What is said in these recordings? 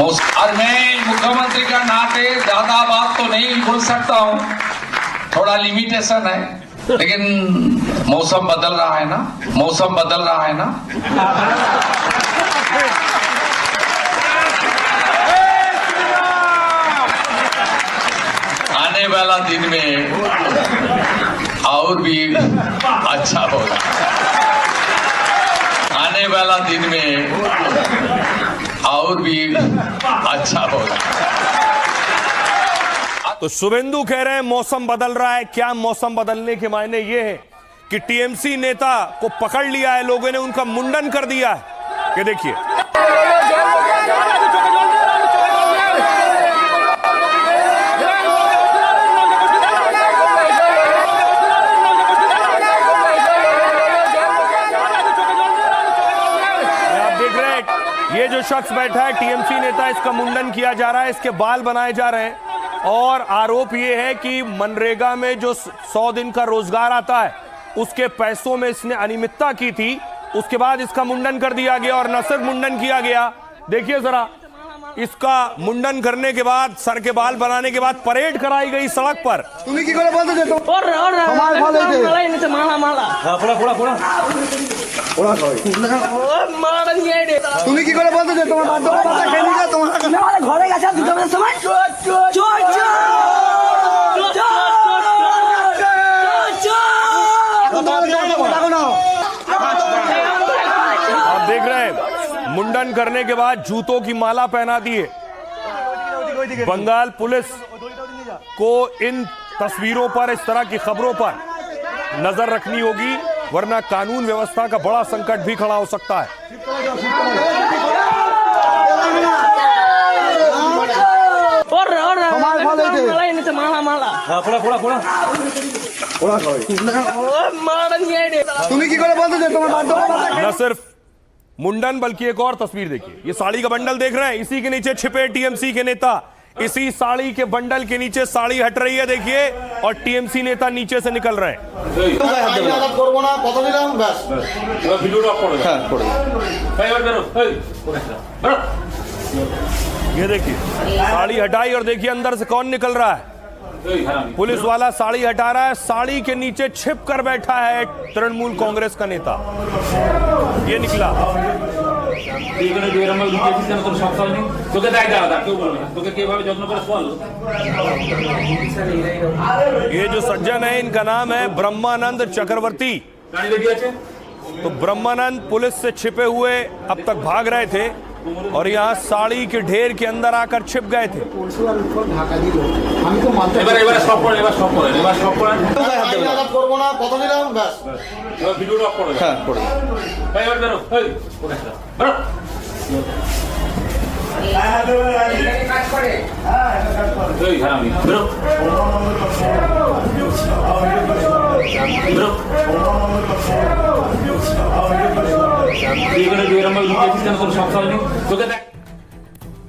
और मैं मुख्यमंत्री का नाते ज्यादा बात तो नहीं बोल सकता हूँ, थोड़ा लिमिटेशन है, लेकिन मौसम बदल रहा है ना, मौसम बदल रहा है ना। आने वाला दिन में और भी अच्छा होगा, आने वाला दिन में और भी अच्छा होगा। तो शुभेंदु कह रहे हैं मौसम बदल रहा है। क्या मौसम बदलने के मायने ये है कि टीएमसी नेता को पकड़ लिया है लोगों ने, उनका मुंडन कर दिया है। ये देखिए, आप देख रहे हैं ये जो शख्स बैठा है टीएमसी नेता, इसका मुंडन किया जा रहा है, इसके बाल बनाए जा रहे हैं। और आरोप ये है कि मनरेगा में जो 100 दिन का रोजगार आता है उसके पैसों में इसने अनियमितता की थी, उसके बाद इसका मुंडन कर दिया गया। और न सिर्फ मुंडन किया गया, देखिए जरा, इसका मुंडन करने के बाद, सर के बाल बनाने के बाद परेड कराई गई सड़क पर। তুমি কি করে বলতে যে তোমার আমার ভালো হইছে মালা এনেছে মালা মালা হ্যাঁ পোড়া পোড়া পোড়া পোড়া কই মালা নিয়ে আইছে। তুমি কি করে বলতে যে তোমার বাদ দাও কথা খেয়ে নিয়ে তোমার আমাদের ঘরে গেছে দুটো বাজে সময় চোর চোর आप देख रहे हैं मुंडन करने के बाद जूतों की माला पहना दिए। बंगाल पुलिस को इन तस्वीरों पर, इस तरह की खबरों पर नजर रखनी होगी, वरना कानून व्यवस्था का बड़ा संकट भी खड़ा हो सकता है। न सिर्फ मुंडन बल्कि एक और तस्वीर देखिए, ये साड़ी का बंडल देख रहे हैं, इसी के नीचे छिपे टीएमसी के नेता। इसी साड़ी के बंडल के नीचे साड़ी हट रही है, देखिए, और टीएमसी नेता नीचे से निकल रहे हैं। ये देखिए, साड़ी हटाई और देखिए अंदर से कौन निकल रहा है। पुलिस वाला साड़ी हटा रहा है, साड़ी के नीचे छिप कर बैठा है तृणमूल कांग्रेस का नेता। ये निकला, ये जो सज्जन है इनका नाम है ब्रह्मानंद चक्रवर्ती। तो ब्रह्मानंद पुलिस से छिपे हुए अब तक भाग रहे थे और यहाँ साड़ी के ढेर के अंदर आकर छिप गए थे।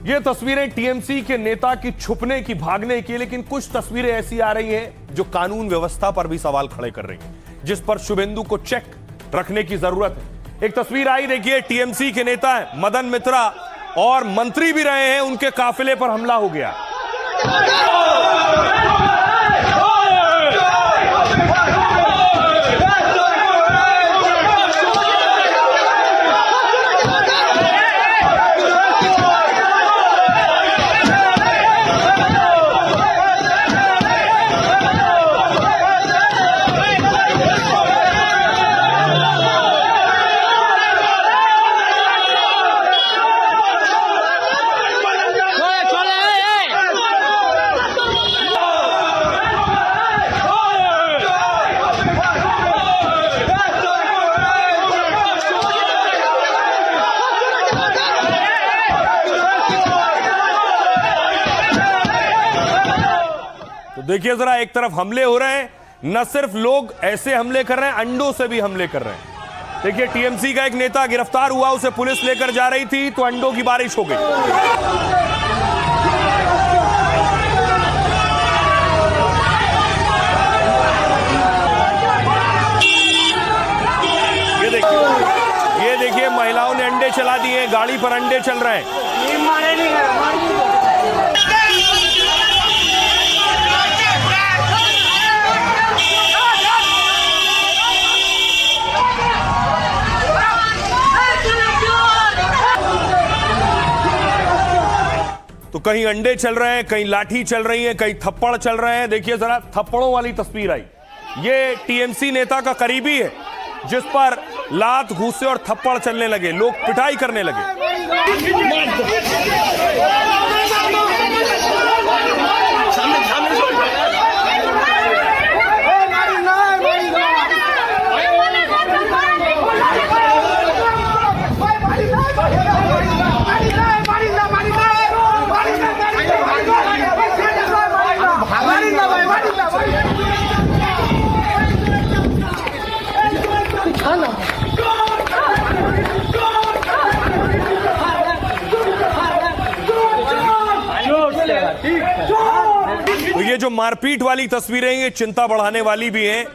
ये तस्वीरें टीएमसी के नेता की छुपने की, भागने की, लेकिन कुछ तस्वीरें ऐसी आ रही हैं जो कानून व्यवस्था पर भी सवाल खड़े कर रही हैं, जिस पर शुभेंदु को चेक रखने की जरूरत है। एक तस्वीर आई, देखिए, टीएमसी के नेता है मदन मित्रा और मंत्री भी रहे हैं, उनके काफिले पर हमला हो गया। देखिए जरा, एक तरफ हमले हो रहे हैं, न सिर्फ लोग ऐसे हमले कर रहे हैं, अंडों से भी हमले कर रहे हैं। देखिए, टीएमसी का एक नेता गिरफ्तार हुआ, उसे पुलिस लेकर जा रही थी तो अंडों की बारिश हो गई। ये देखिए महिलाओं ने अंडे चला दिए, गाड़ी पर अंडे चल रहे हैं। तो कहीं अंडे चल रहे हैं, कहीं लाठी चल रही है, कहीं थप्पड़ चल रहे हैं। देखिए जरा थप्पड़ों वाली तस्वीर आई, ये टीएमसी नेता का करीबी है जिस पर लात घूसे और थप्पड़ चलने लगे, लोग पिटाई करने लगे। तो ये जो मारपीट वाली तस्वीरें ये चिंता बढ़ाने वाली भी हैं।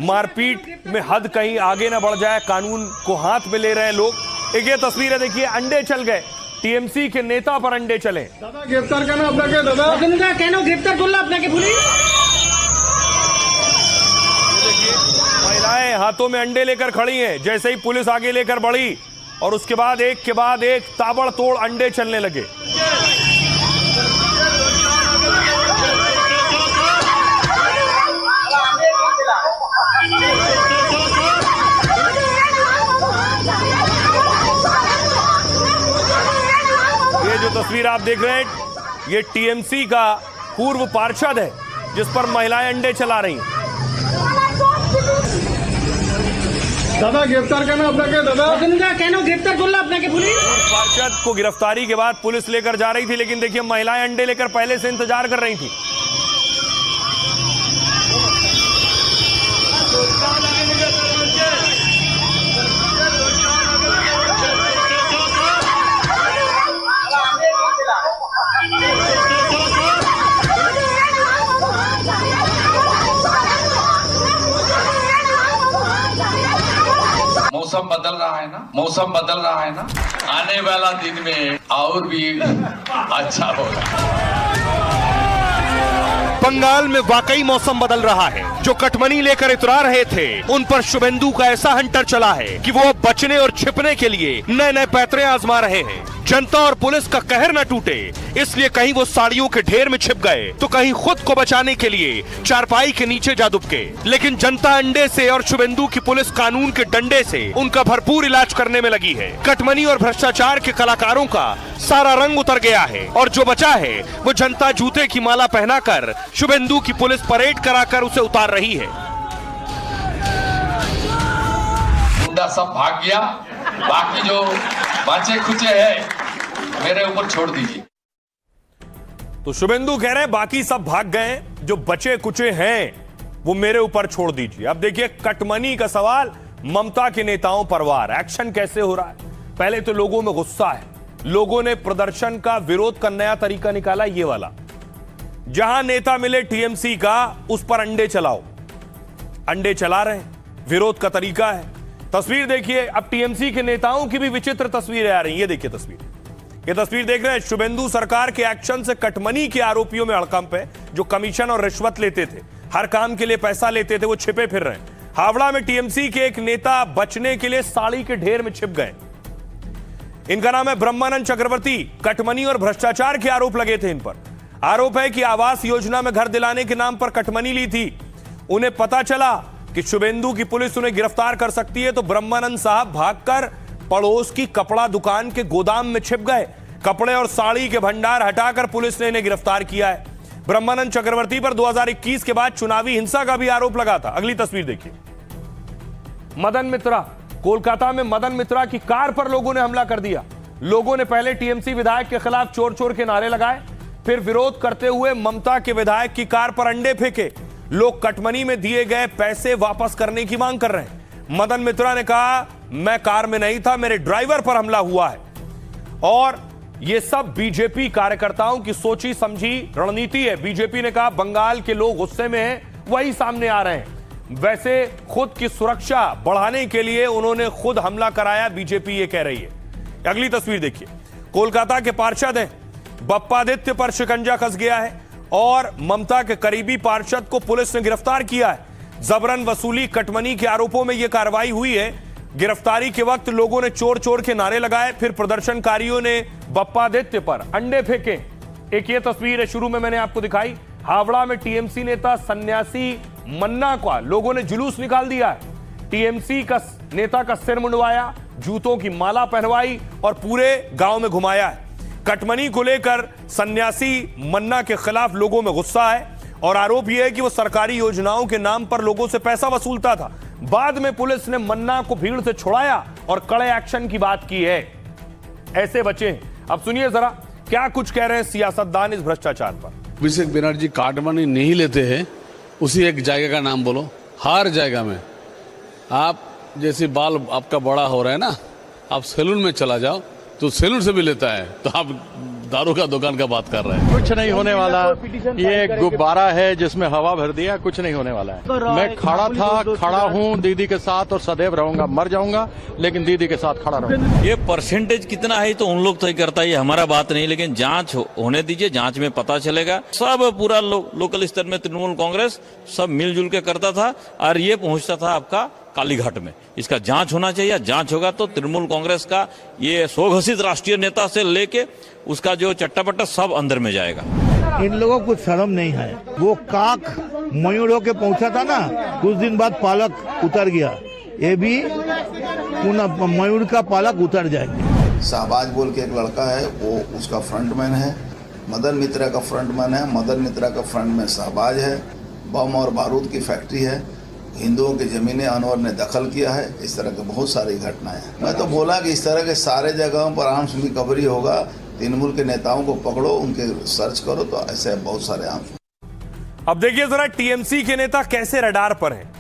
मारपीट में हद कहीं आगे ना बढ़ जाए, कानून को हाथ में ले रहे हैं लोग। एक ये तस्वीर है, देखिए अंडे चल गए, टीएमसी के नेता पर अंडे चले। दादा गिरफ्तार करना अपना के दादा कहना ग्रेफ्तार करना अपना के पुलिस। महिलाएं हाथों में अंडे लेकर खड़ी हैं, जैसे ही पुलिस आगे लेकर बढ़ी और उसके बाद एक के बाद एक ताबड़तोड़ अंडे चलने लगे। ये जो तस्वीर आप देख रहे हैं ये टीएमसी का पूर्व पार्षद है जिस पर महिलाएं अंडे चला रही हैं। दादा गिरफ्तार करना अपना के दादा कहना ग्रेफ्तार करना अपना के पुलिस। पार्षद को गिरफ्तारी के बाद पुलिस लेकर जा रही थी, लेकिन देखिए महिलाएं अंडे लेकर पहले से इंतजार कर रही थी। मौसम बदल रहा है ना, मौसम बदल रहा है ना, आने वाला दिन में और भी अच्छा होगा। बंगाल में वाकई मौसम बदल रहा है। जो कटमनी लेकर इतरा रहे थे उन पर शुभेंदु का ऐसा हंटर चला है कि वो अब बचने और छिपने के लिए नए नए पैतरे आजमा रहे हैं। जनता और पुलिस का कहर न टूटे इसलिए कहीं वो साड़ियों के ढेर में छिप गए तो कहीं खुद को बचाने के लिए चारपाई के नीचे जा दुबके। लेकिन जनता अंडे से और शुभेंदु की पुलिस कानून के डंडे से उनका भरपूर इलाज करने में लगी है। कटमनी और भ्रष्टाचार के कलाकारों का सारा रंग उतर गया है और जो बचा है वो जनता जूते की माला पहनाकर शुभेंदु की पुलिस परेड कराकर उसे उतार रही है। गुंडा सब भाग गया, बाकी जो बचे खुचे हैं मेरे ऊपर छोड़ दीजिए। तो शुभेंदु कह रहे हैं बाकी सब भाग गए, जो बचे कुचे हैं वो मेरे ऊपर छोड़ दीजिए। अब देखिए कटमनी का सवाल, ममता के नेताओं पर वार, एक्शन कैसे हो रहा है। पहले तो लोगों में गुस्सा है, लोगों ने प्रदर्शन का विरोध का नया तरीका निकाला, ये वाला, जहां नेता मिले टीएमसी का उस पर अंडे चलाओ। अंडे चला रहे हैं, विरोध का तरीका है। तस्वीर देखिए, अब टीएमसी के नेताओं की भी विचित्र तस्वीरें आ रही हैं। ये देखिए तस्वीर, ये तस्वीर देख रहे हैं, शुभेंदु सरकार के एक्शन से कटमनी के आरोपियों में हड़कंप है। जो कमीशन और रिश्वत लेते थे, हर काम के लिए पैसा लेते थे, वो छिपे फिर रहे हैं। हावड़ा में टीएमसी के एक नेता बचने के लिए साड़ी के ढेर में छिप गए। इनका नाम है ब्रह्मानंद चक्रवर्ती। कटमनी और भ्रष्टाचार के आरोप लगे थे इन पर। आरोप है कि आवास योजना में घर दिलाने के नाम पर कटमनी ली थी। उन्हें पता चला कि शुभेंदु की पुलिस उन्हें गिरफ्तार कर सकती है तो ब्रह्मानंद साहब भागकर पड़ोस की कपड़ा दुकान के गोदाम में छिप गए। कपड़े और साड़ी के भंडार हटाकर पुलिस ने इन्हें गिरफ्तार किया है। ब्रह्मानंद चक्रवर्ती पर 2021 के बाद चुनावी हिंसा का भी आरोप लगा था। अगली तस्वीर देखिए, मदन मित्रा, कोलकाता में मदन मित्रा की कार पर लोगों ने हमला कर दिया। लोगों ने पहले टीएमसी विधायक के खिलाफ चोर चोर के नारे लगाए, फिर विरोध करते हुए ममता के विधायक की कार पर अंडे फेंके। लोग कटमनी में दिए गए पैसे वापस करने की मांग कर रहे हैं। मदन मित्रा ने कहा, मैं कार में नहीं था, मेरे ड्राइवर पर हमला हुआ है। और यह सब बीजेपी कार्यकर्ताओं की सोची समझी रणनीति है। बीजेपी ने कहा बंगाल के लोग गुस्से में हैं, वही सामने आ रहे हैं। वैसे खुद की सुरक्षा बढ़ाने के लिए उन्होंने खुद हमला कराया, बीजेपी ये कह रही है। अगली तस्वीर देखिए, कोलकाता के पार्षद हैं, बप्पादित्य पर शिकंजा कस गया है और ममता के करीबी पार्षद को पुलिस ने गिरफ्तार किया है। जबरन वसूली कटमनी के आरोपों में यह कार्रवाई हुई है। गिरफ्तारी के वक्त लोगों ने चोर चोर के नारे लगाए, फिर प्रदर्शनकारियों ने बप्पादित्य पर अंडे फेंके। एक ये तस्वीर है, शुरू में मैंने आपको दिखाई, हावड़ा में टीएमसी नेता सन्यासी मन्ना का लोगों ने जुलूस निकाल दिया है। टीएमसी का नेता का सिर मुंडवाया, जूतों की माला पहनवाई और पूरे गांव में घुमाया है। कटमनी को लेकर सन्यासी मन्ना के खिलाफ लोगों में गुस्सा है और आरोप यह है कि वो सरकारी योजनाओं के नाम पर लोगों से पैसा वसूलता था। बाद में पुलिस ने मन्ना को भीड़ से छुड़ाया और कड़े एक्शन की बात की है। ऐसे बचे हैं। अब सुनिए जरा क्या कुछ कह रहे हैं सियासतदान इस भ्रष्टाचार पर। अभिषेक बनर्जी कार्ड मनी नहीं लेते हैं, उसी एक जगह का नाम बोलो। हर जगह में आप जैसे बाल आपका बड़ा हो रहा है ना, आप सैलून में चला जाओ तो सैलून से भी लेता है, तो आप दारू का दुकान का बात कर रहे हैं। कुछ नहीं होने वाला, ये गुब्बारा है जिसमें हवा भर दिया, कुछ नहीं होने वाला है। मैं खड़ा हूँ दीदी के साथ और सदैव रहूंगा। मर जाऊंगा लेकिन दीदी के साथ खड़ा रहूंगा। ये परसेंटेज कितना है तो उन लोग तय करता है, ये हमारा बात नहीं, लेकिन जांच होने दीजिए, जांच में पता चलेगा। सब पूरा लोकल स्तर में तृणमूल कांग्रेस सब मिलजुल के करता था और ये पहुंचता था आपका कालीघाट में। इसका जांच होना चाहिए, जांच होगा तो तृणमूल कांग्रेस का ये स्वघोषित राष्ट्रीय नेता से लेके उसका जो चट्टापट्टा सब अंदर में जाएगा। इन लोगों को शर्म नहीं है। वो काक मयूर होके पहुंचा था ना, कुछ दिन बाद पालक उतर गया, ये भी पुनः मयूर का पालक उतर जाएगा। शाहबाज बोल के एक लड़का है, वो उसका फ्रंटमैन है। मदन मित्रा का फ्रंटमैन है, मदन मित्रा का फ्रंटमैन शाहबाज है। बम और बारूद की फैक्ट्री है, हिंदुओं की जमीनें अनवर ने दखल किया है। इस तरह की बहुत सारी घटनाएं हैं। मैं तो बोला कि इस तरह के सारे जगहों पर आर्म्स रिकवरी होगा। तृणमूल के नेताओं को पकड़ो, उनके सर्च करो, तो ऐसे बहुत सारे आर्म्स। अब देखिए जरा टीएमसी के नेता कैसे रडार पर हैं।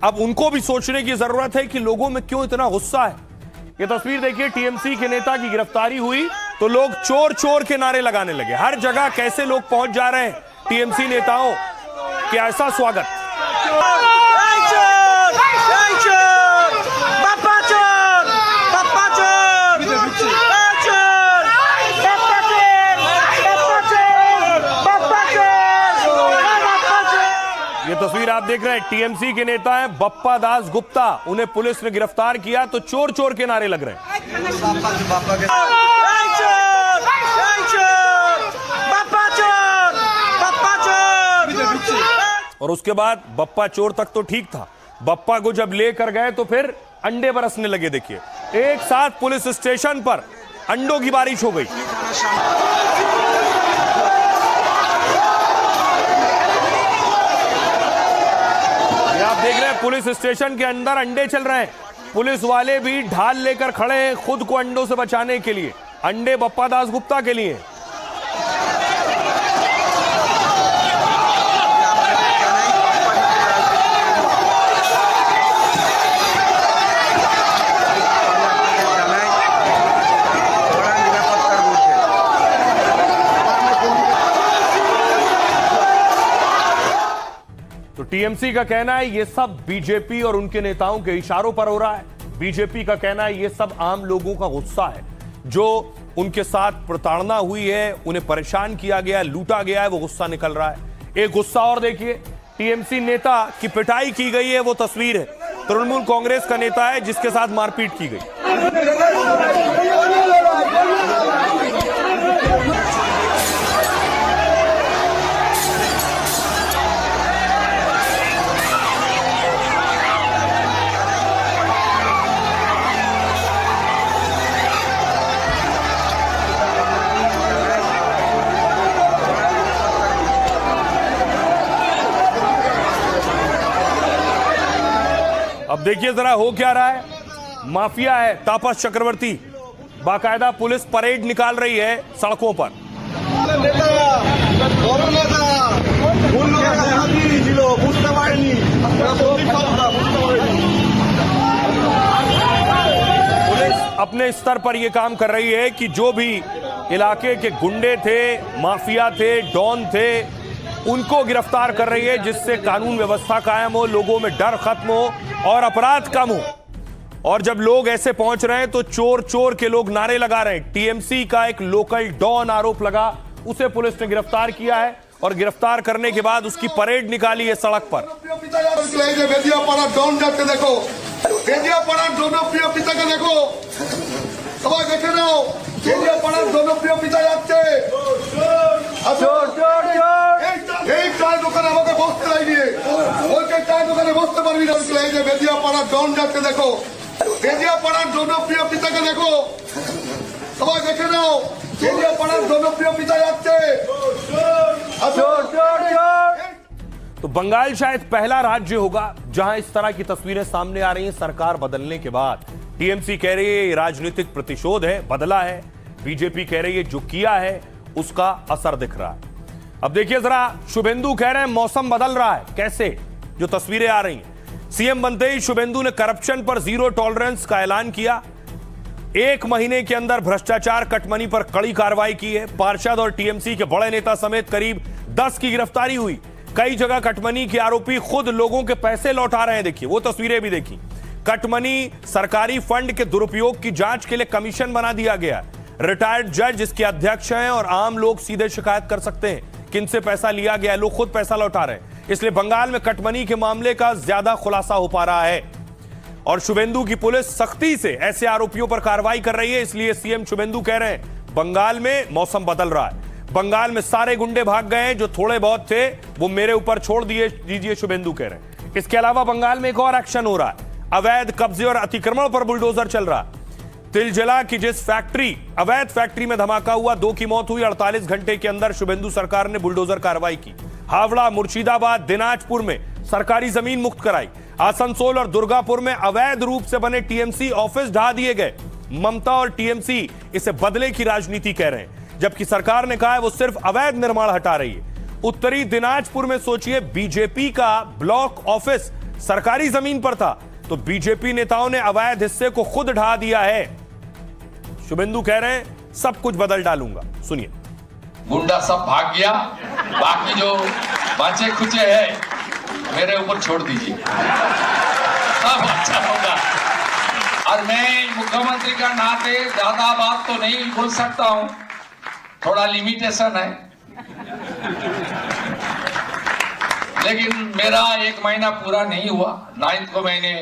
अब उनको भी सोचने की जरूरत है कि लोगों में क्यों इतना गुस्सा है। ये तस्वीर देखिए, टीएमसी के नेता की गिरफ्तारी हुई तो लोग चोर चोर के नारे लगाने लगे। हर जगह कैसे लोग पहुंच जा रहे हैं टीएमसी नेताओं के, ऐसा स्वागत। ये तस्वीर आप देख रहे हैं, टीएमसी के नेता हैं बप्पा दास गुप्ता, उन्हें पुलिस ने गिरफ्तार किया तो चोर चोर के नारे लग रहे हैं। और उसके बाद बप्पा चोर तक तो ठीक था, बप्पा को जब लेकर गए तो फिर अंडे बरसने लगे। देखिए, एक साथ पुलिस स्टेशन पर अंडों की बारिश हो गई। आप देख रहे हैं पुलिस स्टेशन के अंदर अंडे चल रहे हैं। पुलिस वाले भी ढाल लेकर खड़े हैं खुद को अंडों से बचाने के लिए। अंडे बप्पा दास गुप्ता के लिए। तो टीएमसी का कहना है ये सब बीजेपी और उनके नेताओं के इशारों पर हो रहा है। बीजेपी का कहना है ये सब आम लोगों का गुस्सा है, जो उनके साथ प्रताड़ना हुई है, उन्हें परेशान किया गया है, लूटा गया है, वो गुस्सा निकल रहा है। एक गुस्सा और देखिए, टीएमसी नेता की पिटाई की गई है, वो तस्वीर है। तृणमूल कांग्रेस का नेता है जिसके साथ मारपीट की गई। अब देखिए जरा हो क्या रहा है। माफिया है तापस चक्रवर्ती, बाकायदा पुलिस परेड निकाल रही है सड़कों पर। पुलिस अपने स्तर पर यह काम कर रही है कि जो भी इलाके के गुंडे थे, माफिया थे, डॉन थे, उनको गिरफ्तार कर रही है, जिससे कानून व्यवस्था कायम हो, लोगों में डर खत्म हो और अपराध कम हो। और जब लोग ऐसे पहुंच रहे हैं तो चोर चोर के लोग नारे लगा रहे हैं। टीएमसी का एक लोकल डॉन आरोप लगा, उसे पुलिस ने गिरफ्तार किया है और गिरफ्तार करने के बाद उसकी परेड निकाली है सड़क पर। देखो, বুঝতে পারবি না এই যে বেদিয়াপাড়া ডন যাচ্ছে দেখো, বেদিয়াপাড়ার জনপ্রিয় পিতাকে দেখো, সবাই দেখে নাও, বেদিয়াপাড়ার জনপ্রিয় পিতা যাচ্ছে। तो बंगाल शायद पहला राज्य होगा जहां इस तरह की तस्वीरें सामने आ रही हैं सरकार बदलने के बाद। टीएमसी कह रही है ये राजनीतिक प्रतिशोध है, बदला है। बीजेपी कह रही है जो किया है उसका असर दिख रहा है। अब देखिए जरा, शुभेंदु कह रहे हैं मौसम बदल रहा है। कैसे? जो तस्वीरें आ रही हैं, सीएम बनते ही शुभेंदु ने करप्शन पर जीरो टॉलरेंस का ऐलान किया। 1 महीने के अंदर भ्रष्टाचार कटमनी पर कड़ी कार्रवाई की है। पार्षद और टीएमसी के बड़े नेता समेत करीब 10 की गिरफ्तारी हुई। कई जगह कटमनी के आरोपी खुद लोगों के पैसे लौटा रहे हैं। देखिए वो तस्वीरें भी देखी। कटमनी सरकारी फंड के दुरुपयोग की जांच के लिए कमीशन बना दिया गया। रिटायर्ड जज इसके अध्यक्ष हैं और आम लोग सीधे शिकायत कर सकते हैं किनसे पैसा लिया गया। लोग खुद पैसा लौटा रहे हैं, इसलिए बंगाल में कटमनी के मामले का ज्यादा खुलासा हो पा रहा है। और शुभेंदु की पुलिस सख्ती से ऐसे आरोपियों पर कार्रवाई कर रही है। इसलिए सीएम शुभेंदु कह रहे हैं बंगाल में मौसम बदल रहा है। बंगाल में सारे गुंडे भाग गए हैं, जो थोड़े बहुत थे वो मेरे ऊपर छोड़ दीजिए, शुभेंदु कह रहे हैं। इसके अलावा बंगाल में एक और एक्शन हो रहा है। अवैध कब्जे और अतिक्रमण पर बुलडोजर चल रहा है। तिलजला की जिस अवैध फैक्ट्री में धमाका हुआ, 2 की मौत हुई। 48 घंटे के अंदर शुभेंदु सरकार ने बुलडोजर कार्रवाई की। हावड़ा, मुर्शिदाबाद, दिनाजपुर में सरकारी जमीन मुक्त कराई। आसनसोल और दुर्गापुर में अवैध रूप से बने टीएमसी ऑफिस ढा दिए गए। ममता और टीएमसी इसे बदले की राजनीति कह रहे हैं, जबकि सरकार ने कहा है वो सिर्फ अवैध निर्माण हटा रही है। उत्तरी दिनाजपुर में सोचिए, बीजेपी का ब्लॉक ऑफिस सरकारी जमीन पर था, तो बीजेपी नेताओं ने अवैध हिस्से को खुद ढा दिया है। शुभेंदु कह रहे हैं सब कुछ बदल डालूंगा। सुनिए। गुंडा सब भाग गया, बाकी जो बचे खुचे है मेरे ऊपर छोड़ दीजिए, सब अच्छा होगा। और मैं मुख्यमंत्री का नाते ज्यादा बात तो नहीं बोल सकता हूं, थोड़ा लिमिटेशन है। लेकिन मेरा 1 महीना पूरा नहीं हुआ। 9 को मैंने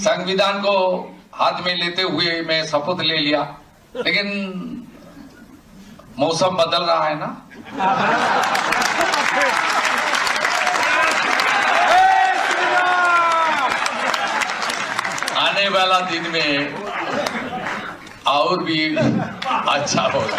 संविधान को हाथ में लेते हुए मैं शपथ ले लिया। लेकिन मौसम बदल रहा है ना, आने वाला दिन में और भी अच्छा होगा।